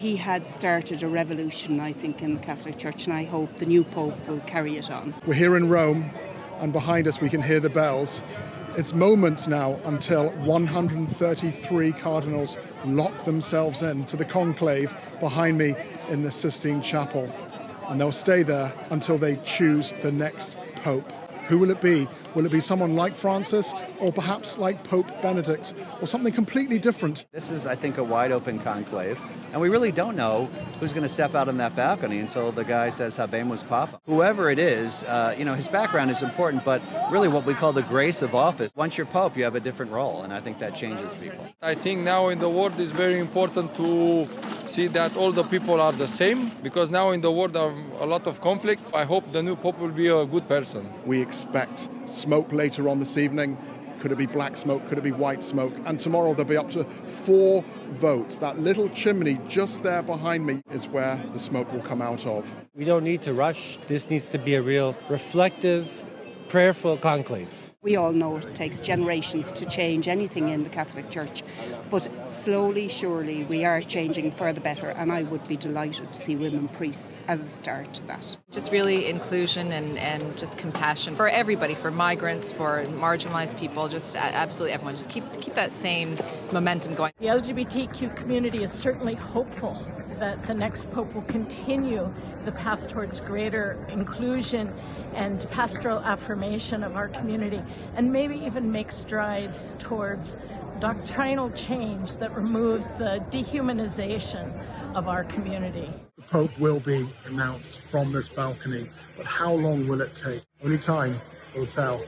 He had started a revolution, I think, in the Catholic Church, and I hope the new Pope will carry it on. We're here in Rome, and behind us we can hear the bells. It's moments now until 133 cardinals lock themselves into the conclave behind me in the Sistine Chapel. And they'll stay there until they choose the next Pope. Who will it be? Will it be someone like Francis, or perhaps like Pope Benedict, or something completely different? This is, I think, a wide open conclave, and we really don't know who's going to step out on that balcony until the guy says Habemus Papa. Whoever it is, his background is important, but really what we call the grace of office. Once you're Pope, you have a different role, and I think that changes people. I think now in the world it's very important to see that all the people are the same, because now in the world there are a lot of conflict. I hope the new Pope will be a good person. We expect smoke later on this evening. Could it be black smoke? Could it be white smoke? And tomorrow there'll be up to 4 votes. That little chimney just there behind me is where the smoke will come out of. We don't need to rush. This needs to be a real reflective, prayerful conclave. We all know it takes generations to change anything in the Catholic Church, but slowly, surely, we are changing for the better, and I would be delighted to see women priests as a start to that. Just really inclusion and just compassion for everybody, for migrants, for marginalized people, just absolutely everyone. Just keep that same momentum going. The LGBTQ community is certainly hopeful that the next Pope will continue the path towards greater inclusion and pastoral affirmation of our community, and maybe even make strides towards doctrinal change that removes the dehumanization of our community. The Pope will be announced from this balcony, but how long will it take? Only time will tell.